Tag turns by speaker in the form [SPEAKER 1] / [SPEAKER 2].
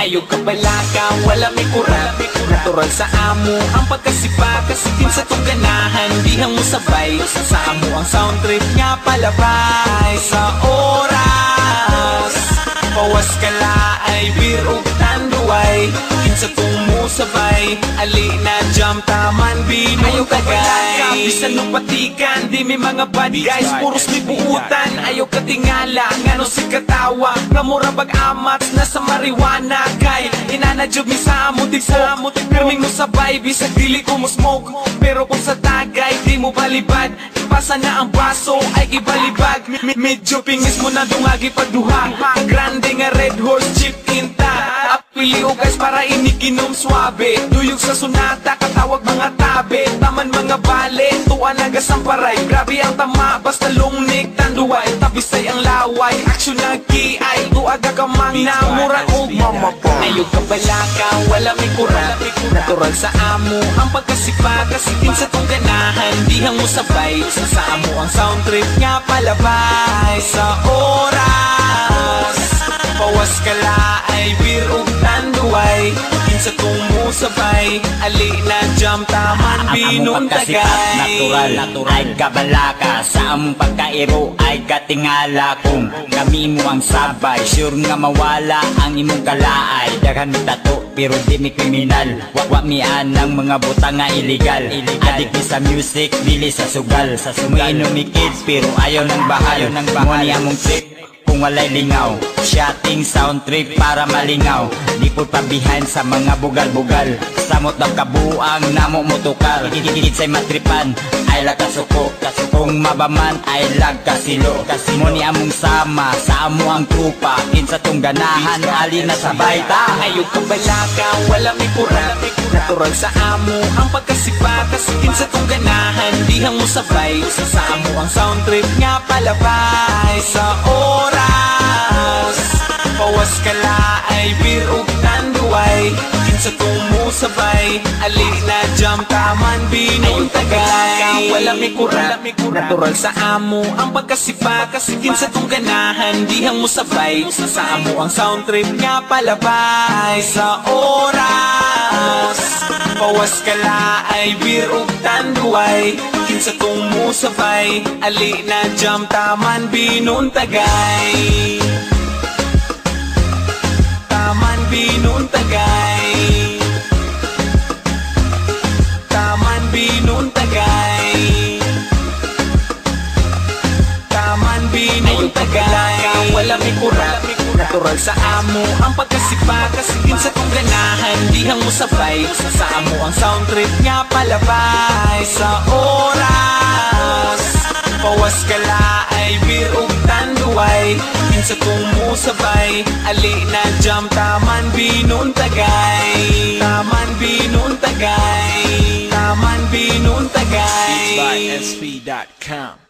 [SPEAKER 1] Ayog kabalaka, wala may kurap. Natural sa amo ang pagkasipa, kasikin sa tong ganahan, dihang mo sabay. Sa amo ang sound trip nga palabay. Sa oras pawas kala ay birog tanduay, kinsa tong mo sabay. Ali na jam taman binong tagay. Bisan nung patikan, di may mga bad guys, puros may buutan. Ayaw katingala, ngano si katawa, nga mura bag-amat na sa marijuana. Kay inanadyob mi sa amo tigpo, pirming mo sabay, bisag dili ko mo smoke. Pero kung sa tagay, di mo balibad, ipasa na ang baso ay ibalibag. Medyo pingis mo na dungagi pagduha, grande nga red horse chip tinta. Apili o guys para iniginom swabe, duyog sa sunata, katawag mga tabe. Taman mga bale, tuwa nagasamparay. Grabe ang tama, basta lungnik tanduay. Tabisay ang laway, aksyon na kiay. Tuaga ka mang namura o mamapa. Ayog kabalaka, wala may kurap. Natural sa amo ang pagkasipa, kasikin sa tong ganahan, dihang mo sabay. Sa amo ang sound trip nga palabay. Sa oras pawas kala ay birog tanduay, kinsa tong mo sabay. Ali na jam taman binong tagay.
[SPEAKER 2] Natural ay kabalaka, sa among pagkairo ay katingala. Kung kami mo ang sabay, sure nga mawala ang imong kalaay. Daghan mi tato pero di mi kriminal, wa mi anang mga butang nga illegal. Adik mi sa music, dili sa sugal. Umiinom mi kids pero ayaw ng bahal. Mo ni among trip kung walay lingaw, shotting sound trip para malingaw. Di po pa behind sa mga bugal-bugal, samot ng kabuang namo motukar. Higit sa'y matripan, ay lakasuko. Kung mabaman ay lagkasilo. Mo ni among sama, sa amo ang trupa, kinsa tong ganahan, ali na sabay ta.
[SPEAKER 1] Ayog kabalaka, wala may kurap. Natural sa amo ang pagkasipa, kasikin sa tong ganahan, dihang mo sabay. Sa amo ang sound trip nga palabay. Sa oras pawas kala ay birog tanduay, kinsa tong mo sabay. Ali na jam taman binong tagay. Wala may kurap. Natural sa amo ang pagkasipa, kasikin sa tong ganahan, dihang mo sabay. Sa amo ang sound trip nga palabay. Sa oras pawas kala ay birog tanduay, kinsa tong mo sabay. Ali na jam taman binong tagay. Taman binong tagay. Taman binong tagay. Taman binong tagay. Wala may kurap. Natural sa amo ang pagkasipa, kasikin sa tong ganahan, dihang mo sabay. Sa amo ang sound trip nga palabay. Sa oras pawas kala ay birog tanduay, kinsa tong mo sabay. Ali na jam taman binong tagay. Taman binong tagay. Taman binong tagay.
[SPEAKER 3] Beats by SP.com.